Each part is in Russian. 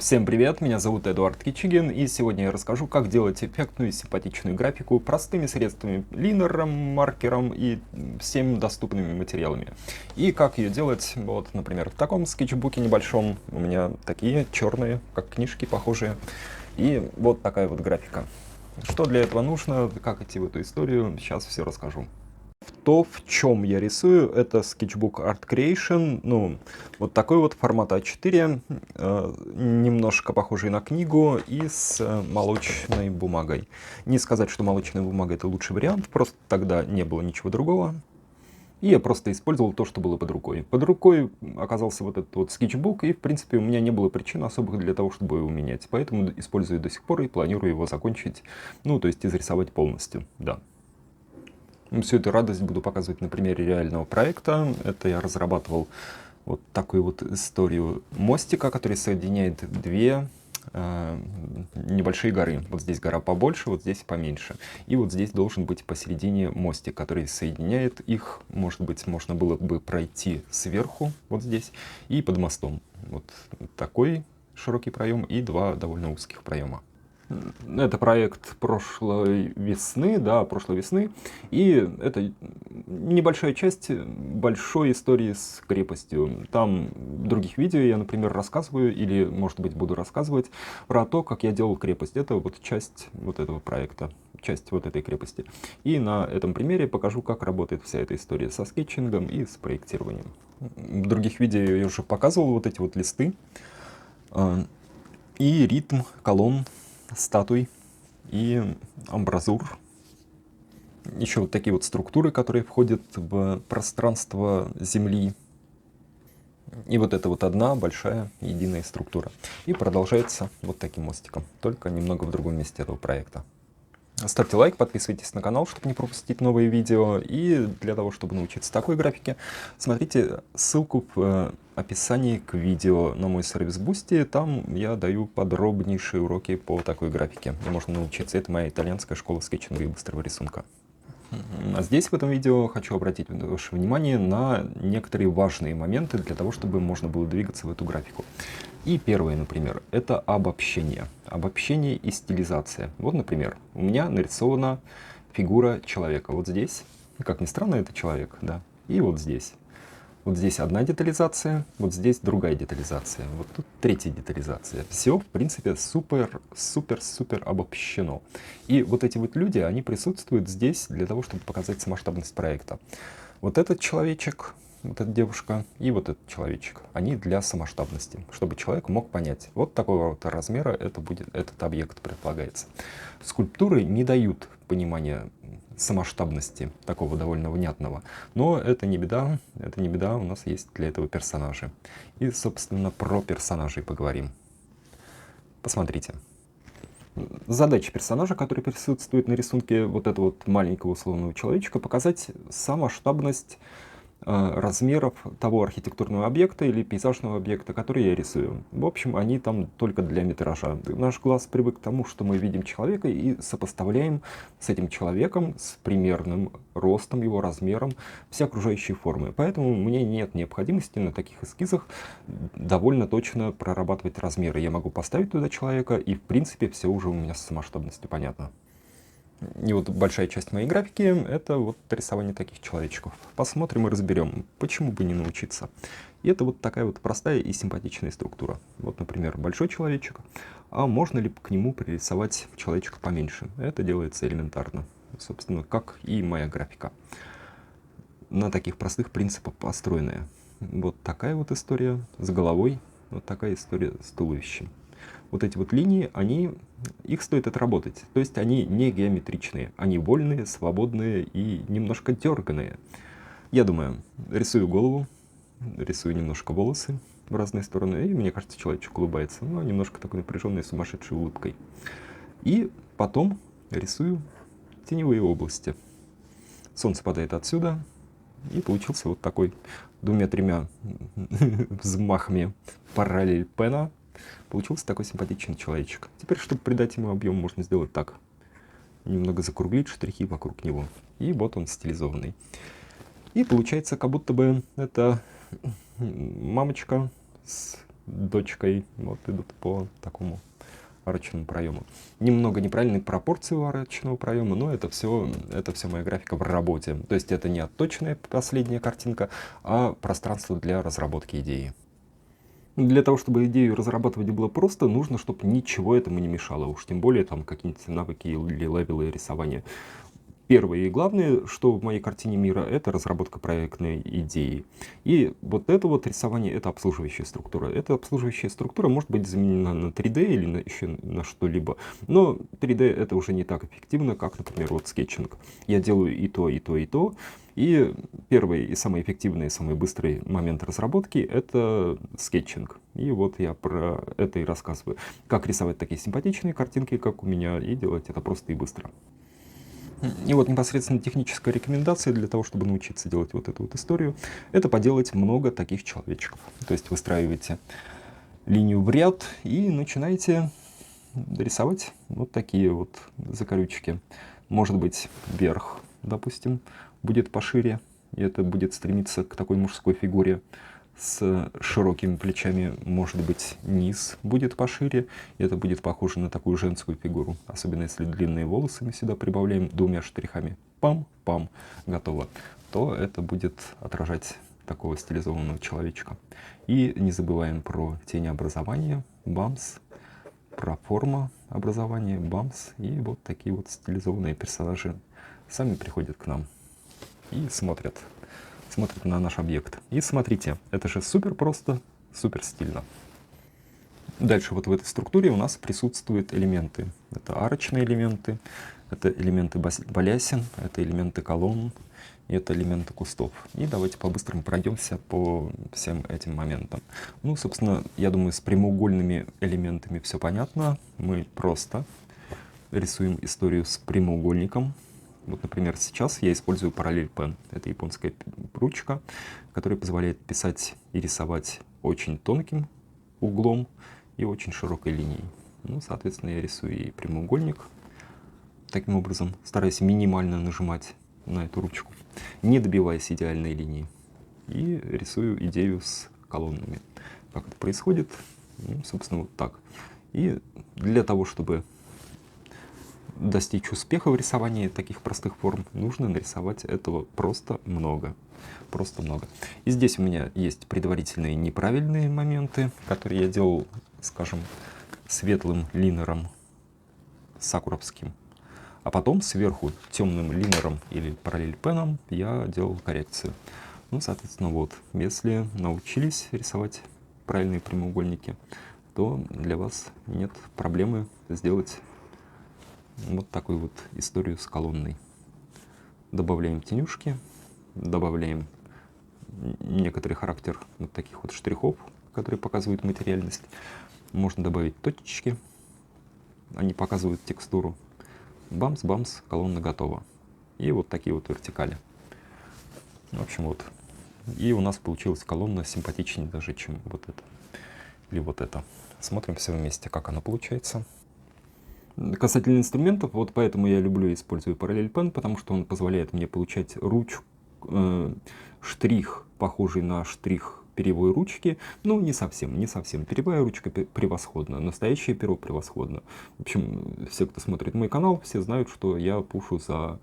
Всем привет, меня зовут Эдуард Кичигин, и сегодня я расскажу, как делать эффектную и симпатичную графику простыми средствами, линером, маркером и всеми доступными материалами. И как ее делать, вот, например, в таком скетчбуке небольшом, у меня такие черные, как книжки похожие, и вот такая вот графика. Что для этого нужно, как идти в эту историю, сейчас все расскажу. То, в чем я рисую, это Sketchbook Art Creation, ну, вот такой вот формат А4, немножко похожий на книгу и с молочной бумагой. Не сказать, что молочная бумага это лучший вариант, просто тогда не было ничего другого. И я просто использовал то, что было под рукой. Под рукой оказался вот этот вот скетчбук, и в принципе у меня не было причин особых для того, чтобы его менять. Поэтому использую до сих пор и планирую его закончить, ну, то есть изрисовать полностью, да. Всю эту радость буду показывать на примере реального проекта. Это я разрабатывал вот такую вот историю мостика, который соединяет две небольшие горы. Вот здесь гора побольше, вот здесь поменьше. И вот здесь должен быть посередине мостик, который соединяет их. Может быть, можно было бы пройти сверху, вот здесь, и под мостом. Вот такой широкий проем и два довольно узких проема. Это проект прошлой весны, да, прошлой весны, и это небольшая часть большой истории с крепостью. Там в других видео я, например, рассказываю, или, может быть, буду рассказывать про то, как я делал крепость. Это вот часть вот этого проекта, часть вот этой крепости. И на этом примере покажу, как работает вся эта история со скетчингом и с проектированием. В других видео я уже показывал вот эти вот листы и ритм колонн, статуй и амбразур. Еще вот такие вот структуры, которые входят в пространство Земли. И вот это вот одна большая единая структура. И продолжается вот таким мостиком, только немного в другом месте этого проекта. Ставьте лайк, подписывайтесь на канал, чтобы не пропустить новые видео. И для того, чтобы научиться такой графике, смотрите ссылку в описании к видео на мой сервис Boosty. Там я даю подробнейшие уроки по такой графике. И можно научиться. Это моя итальянская школа скетчинга и быстрого рисунка. А здесь в этом видео хочу обратить ваше внимание на некоторые важные моменты для того, чтобы можно было двигаться в эту графику. И первое, например, это обобщение. Обобщение и стилизация. Вот, например, у меня нарисована фигура человека. Вот здесь, как ни странно, это человек, да. И вот здесь. Вот здесь одна детализация, вот здесь другая детализация, вот тут третья детализация. Все, в принципе, супер обобщено. И вот эти вот люди, они присутствуют здесь для того, чтобы показать масштабность проекта. Вот этот человечек, вот эта девушка и вот этот человечек, они для самоштабности, чтобы человек мог понять, вот такого вот размера это будет, этот объект предполагается. Скульптуры не дают понимания самоштабности, такого довольно внятного. Но это не беда, у нас есть для этого персонажи. И, собственно, про персонажей поговорим. Посмотрите. Задача персонажа, который присутствует на рисунке вот этого вот маленького условного человечка, показать самоштабность размеров того архитектурного объекта или пейзажного объекта, который я рисую. В общем, они там только для метража. Наш глаз привык к тому, что мы видим человека и сопоставляем с этим человеком, с примерным ростом, его размером, все окружающие формы. Поэтому мне нет необходимости на таких эскизах довольно точно прорабатывать размеры. Я могу поставить туда человека, и в принципе все уже у меня с масштабностью понятно. И вот большая часть моей графики — это вот рисование таких человечков. Посмотрим и разберем, почему бы не научиться. И это вот такая вот простая и симпатичная структура. Вот, например, большой человечек. А можно ли к нему пририсовать человечка поменьше? Это делается элементарно. Собственно, как и моя графика. На таких простых принципах построенная. Вот такая вот история с головой. Вот такая история с туловищем. Вот эти вот линии, их стоит отработать. То есть они не геометричные, они вольные, свободные и немножко дерганые. Я думаю, рисую голову, рисую немножко волосы в разные стороны, и мне кажется, человечек улыбается, но немножко такой напряженной, сумасшедшей улыбкой. И потом рисую теневые области. Солнце падает отсюда, и получился вот такой двумя-тремя взмахами параллелепипеда. Получился такой симпатичный человечек. Теперь, чтобы придать ему объем, можно сделать так. Немного закруглить штрихи вокруг него. И вот он стилизованный. И получается, как будто бы это мамочка с дочкой вот идут по такому арочному проему. Немного неправильные пропорции у арочного проема, но это все моя графика в работе. То есть это не отточенная последняя картинка, а пространство для разработки идеи. Для того, чтобы идею разрабатывать было просто, нужно, чтобы ничего этому не мешало. Уж тем более там какие-нибудь навыки или левелы рисования. Первое и главное, что в моей картине мира, это разработка проектной идеи. И вот это вот рисование, это обслуживающая структура. Эта обслуживающая структура может быть заменена на 3D или еще на что-либо. Но 3D это уже не так эффективно, как, например, вот скетчинг. Я делаю и то, и то, и то. И первый и самый эффективный, и самый быстрый момент разработки — это скетчинг. И вот я про это и рассказываю. Как рисовать такие симпатичные картинки, как у меня, и делать это просто и быстро. И вот непосредственно техническая рекомендация для того, чтобы научиться делать вот эту вот историю, это поделать много таких человечков. То есть выстраиваете линию в ряд и начинаете рисовать вот такие вот закорючки. Может быть, верх, допустим, будет пошире, и это будет стремиться к такой мужской фигуре с широкими плечами. Может быть, низ будет пошире, и это будет похоже на такую женскую фигуру. Особенно если длинные волосы мы сюда прибавляем двумя штрихами. Пам-пам, готово. То это будет отражать такого стилизованного человечка. И не забываем про тенеобразование, бамс, про форму образования, бамс. И вот такие вот стилизованные персонажи сами приходят к нам и смотрят на наш объект. И смотрите, это же супер просто, супер стильно. Дальше вот в этой структуре у нас присутствуют элементы. Это арочные элементы, это элементы балясин, это элементы колонн, и это элементы кустов. И давайте по-быстрому пройдемся по всем этим моментам. Ну, собственно, я думаю, с прямоугольными элементами все понятно. Мы просто рисуем историю с прямоугольником. Вот, например, сейчас я использую параллель Pen. Это японская ручка, которая позволяет писать и рисовать очень тонким углом и очень широкой линией. Ну, соответственно, я рисую и прямоугольник. Таким образом, стараюсь минимально нажимать на эту ручку, не добиваясь идеальной линии. И рисую идею с колоннами. Как это происходит? Ну, собственно, вот так. И для того, чтобы достичь успеха в рисовании таких простых форм, нужно нарисовать этого просто много. Просто много. И здесь у меня есть предварительные неправильные моменты, которые я делал, скажем, светлым линером сакуровским. А потом сверху темным линером или параллель пеном я делал коррекцию. Ну, соответственно, вот, если научились рисовать правильные прямоугольники, то для вас нет проблемы сделать вот такую вот историю с колонной. Добавляем тенюшки, добавляем некоторый характер вот таких вот штрихов, которые показывают материальность. Можно добавить точечки, они показывают текстуру. Бамс-бамс, колонна готова. И вот такие вот вертикали. В общем, вот. И у нас получилась колонна симпатичнее даже, чем вот это. Или вот это. Смотрим все вместе, как она получается. Касательно инструментов, вот поэтому я люблю и использую параллель Pen, потому что он позволяет мне получать штрих, похожий на штрих перьевой ручки. Ну, не совсем. Перьевая ручка превосходна, настоящее перо превосходно. В общем, все, кто смотрит мой канал, все знают, что я пушу за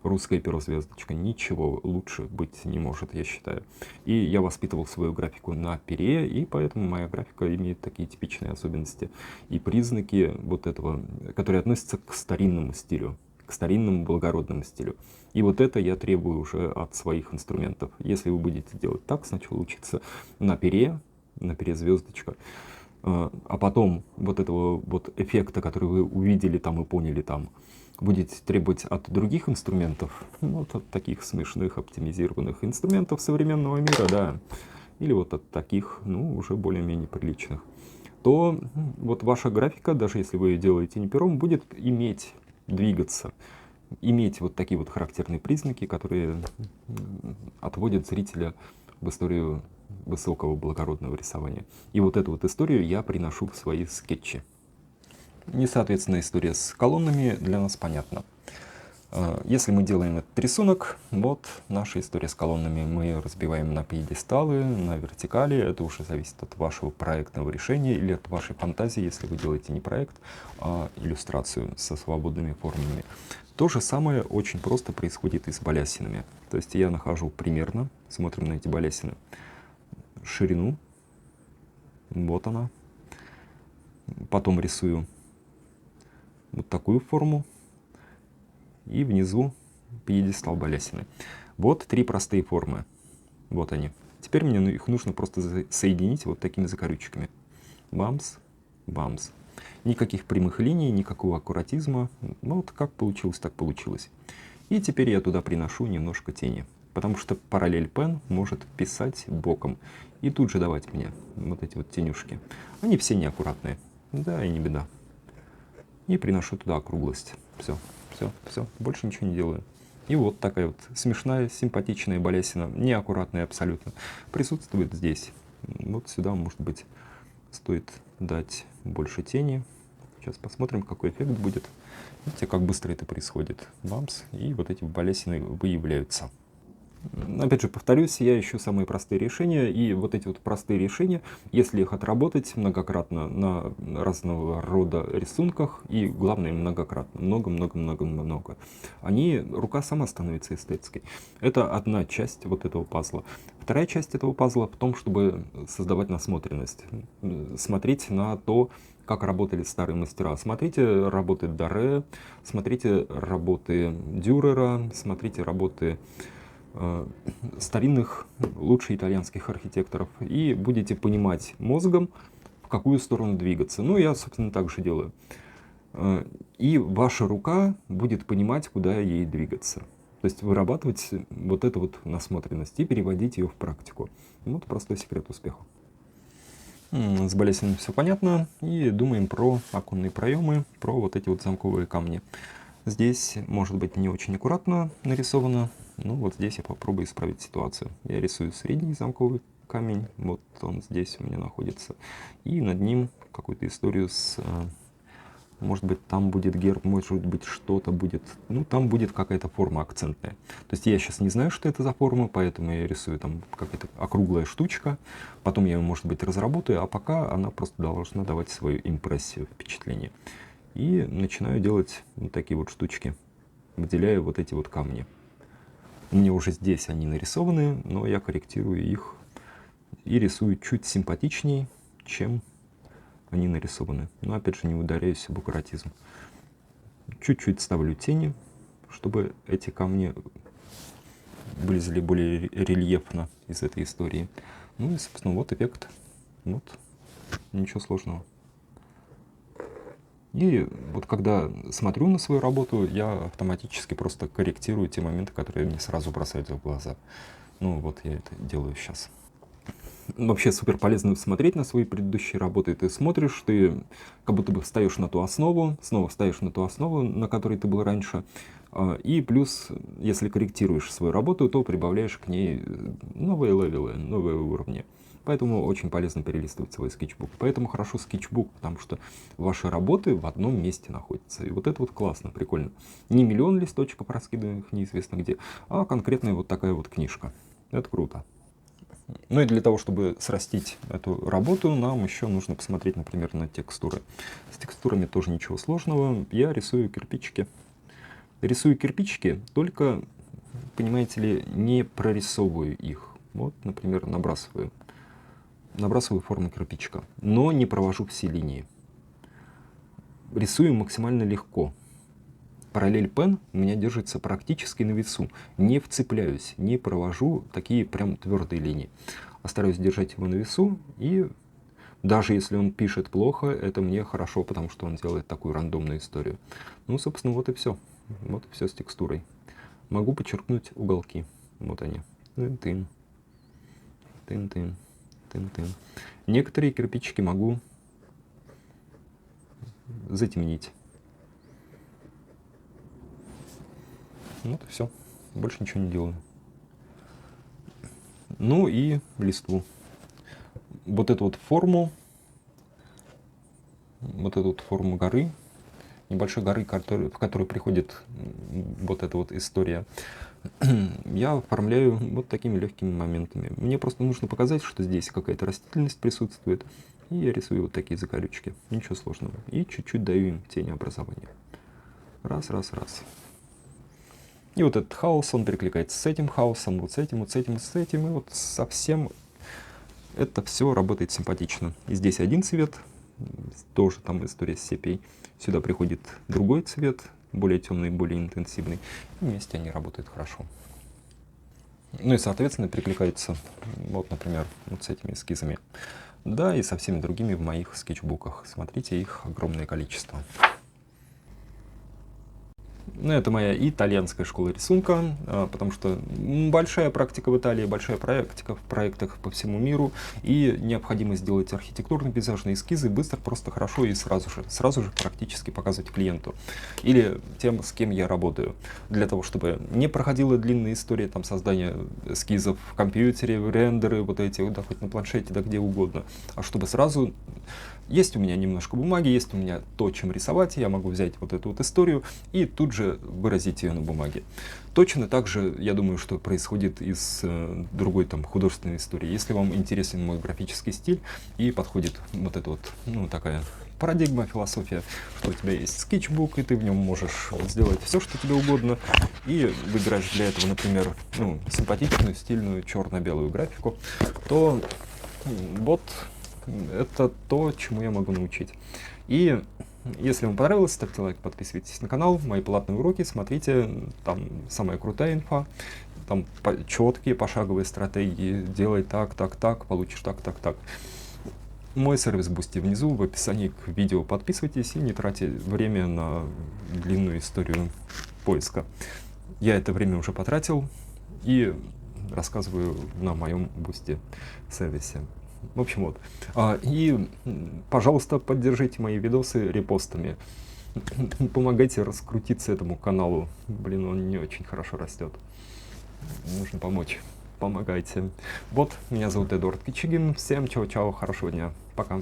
русское перо звездочка. Ничего лучше быть не может, я считаю. И я воспитывал свою графику на пере, и поэтому моя графика имеет такие типичные особенности и признаки вот этого, которые относятся к старинному стилю, к старинному благородному стилю. И вот это я требую уже от своих инструментов. Если вы будете делать так, сначала учиться на пере звездочка, а потом вот этого вот эффекта, который вы увидели там и поняли там, будете требовать от других инструментов, вот от таких смешных оптимизированных инструментов современного мира, да, или вот от таких, ну, уже более-менее приличных, то вот ваша графика, даже если вы ее делаете не пером, будет двигаться, иметь вот такие вот характерные признаки, которые отводят зрителя в историю высокого благородного рисования. И вот эту вот историю я приношу в свои скетчи. И, соответственно, история с колоннами для нас понятна. Если мы делаем этот рисунок, вот наша история с колоннами. Мы разбиваем на пьедесталы, на вертикали. Это уже зависит от вашего проектного решения или от вашей фантазии, если вы делаете не проект, а иллюстрацию со свободными формами. То же самое очень просто происходит и с балясинами. То есть я нахожу примерно, смотрим на эти балясины, ширину, вот она. Потом рисую вот такую форму. И внизу пьедестал балясины. Вот 3 простые формы. Вот они. Теперь мне их нужно просто соединить вот такими закорючками. Бамс, бамс. Никаких прямых линий, никакого аккуратизма. Ну вот как получилось, так получилось. И теперь я туда приношу немножко тени. Потому что параллель пен может писать боком. И тут же давать мне вот эти вот тенюшки. Они все неаккуратные. Да, и не беда. И приношу туда округлость. Все. Все, больше ничего не делаю. И вот такая вот смешная, симпатичная балясина, неаккуратная абсолютно, присутствует здесь. Вот сюда, может быть, стоит дать больше тени. Сейчас посмотрим, какой эффект будет. Видите, как быстро это происходит. Бамс, и вот эти балясины выявляются. Опять же, повторюсь, я ищу самые простые решения, и вот эти вот простые решения, если их отработать многократно на разного рода рисунках, и главное, многократно, много, рука сама становится эстетской. Это одна часть вот этого пазла. Вторая часть этого пазла в том, чтобы создавать насмотренность, смотреть на то, как работали старые мастера. Смотрите работы Доре, смотрите работы Дюрера, смотрите работы старинных, лучше итальянских архитекторов, и будете понимать мозгом, в какую сторону двигаться. Ну, я, собственно, так же делаю. И ваша рука будет понимать, куда ей двигаться. То есть вырабатывать вот эту вот насмотренность и переводить ее в практику. Вот простой секрет успеха. С балясинами все понятно. И думаем про оконные проемы, про вот эти вот замковые камни. Здесь, может быть, не очень аккуратно нарисовано. Ну вот здесь я попробую исправить ситуацию. Я рисую средний замковый камень. Вот он здесь у меня находится. И над ним какую-то историю с... Может быть, там будет герб, может быть, что-то будет. Ну, там будет какая-то форма акцентная. То есть я сейчас не знаю, что это за форма, поэтому я рисую там какая-то округлая штучка. Потом я ее, может быть, разработаю, а пока она просто должна давать свою импрессию, впечатление. И начинаю делать вот такие вот штучки. Выделяю вот эти вот камни. У меня уже здесь они нарисованы, но я корректирую их и рисую чуть симпатичнее, чем они нарисованы. Но опять же не ударяюсь об аккуратизм. Чуть-чуть ставлю тени, чтобы эти камни вылезли более рельефно из этой истории. Ну и, собственно, вот эффект. Вот. Ничего сложного. И вот когда смотрю на свою работу, я автоматически просто корректирую те моменты, которые мне сразу бросаются в глаза. Ну вот я это делаю сейчас. Вообще супер полезно смотреть на свои предыдущие работы. Ты смотришь, ты как будто бы встаешь на ту основу, снова встаешь на ту основу, на которой ты был раньше. И плюс, если корректируешь свою работу, то прибавляешь к ней новые левелы, новые уровни. Поэтому очень полезно перелистывать свой скетчбук. Поэтому хорошо скетчбук, потому что ваши работы в одном месте находятся. И вот это вот классно, прикольно. Не миллион листочков раскиданных неизвестно где, а конкретная вот такая вот книжка. Это круто. Ну и для того, чтобы срастить эту работу, нам еще нужно посмотреть, например, на текстуры. С текстурами тоже ничего сложного. Я рисую кирпичики. Рисую кирпичики, только, понимаете ли, не прорисовываю их. Вот, например, набрасываю форму кирпичика, но не провожу все линии. Рисую максимально легко. Параллель пен у меня держится практически на весу. Не вцепляюсь, не провожу такие прям твердые линии. А стараюсь держать его на весу, и даже если он пишет плохо, это мне хорошо, потому что он делает такую рандомную историю. Ну, собственно, вот и все. Вот и все с текстурой. Могу подчеркнуть уголки. Вот они. Тын-тын. Тын-тын. Тын-тын. Некоторые кирпичики могу затемнить. Вот и все. Больше ничего не делаю. Ну и листву. Вот эту вот форму горы небольшой горы, в которую приходит вот эта вот история, я оформляю вот такими легкими моментами. Мне просто нужно показать, что здесь какая-то растительность присутствует, и я рисую вот такие закорючки. Ничего сложного. И чуть-чуть даю им тень образования. Раз, раз, раз. И вот этот хаос, он перекликается с этим хаосом, вот с этим, вот с этим, с этим, и вот совсем это все работает симпатично. И здесь один цвет, тоже там история с сепией. Сюда приходит другой цвет, более темный, более интенсивный. И вместе они работают хорошо. Ну и, соответственно, перекликаются, вот, например, вот с этими эскизами. Да, и со всеми другими в моих скетчбуках. Смотрите, их огромное количество. Ну, это моя итальянская школа рисунка, потому что большая практика в Италии, большая практика в проектах по всему миру, и необходимо сделать архитектурно-пейзажные эскизы быстро, просто хорошо и сразу же практически показывать клиенту или тем, с кем я работаю, для того, чтобы не проходила длинная история там создания эскизов в компьютере, рендеры вот эти, да, хоть на планшете, да где угодно, а чтобы сразу... Есть у меня немножко бумаги, есть у меня то, чем рисовать, я могу взять вот эту вот историю и тут же выразить ее на бумаге. Точно так же, я думаю, что происходит и с другой там художественной историей. Если вам интересен мой графический стиль и подходит вот эта вот, ну, такая парадигма, философия, что у тебя есть скетчбук, и ты в нем можешь сделать все, что тебе угодно, и выбираешь для этого, например, ну, симпатичную, стильную, черно-белую графику, то вот... это то, чему я могу научить. И если вам понравилось, ставьте лайк, подписывайтесь на канал, мои платные уроки, смотрите, там самая крутая инфа, там четкие пошаговые стратегии, делай так, так, так, получишь так, так, так. Мой сервис Boosty внизу, в описании к видео подписывайтесь и не тратьте время на длинную историю поиска. Я это время уже потратил и рассказываю на моем Boosty сервисе. В общем, вот. И, пожалуйста, поддержите мои видосы репостами. Помогайте раскрутиться этому каналу. Блин, он не очень хорошо растет. Нужно помочь. Помогайте. Вот, меня зовут Эдуард Кичигин. Всем чао-чао, хорошего дня. Пока.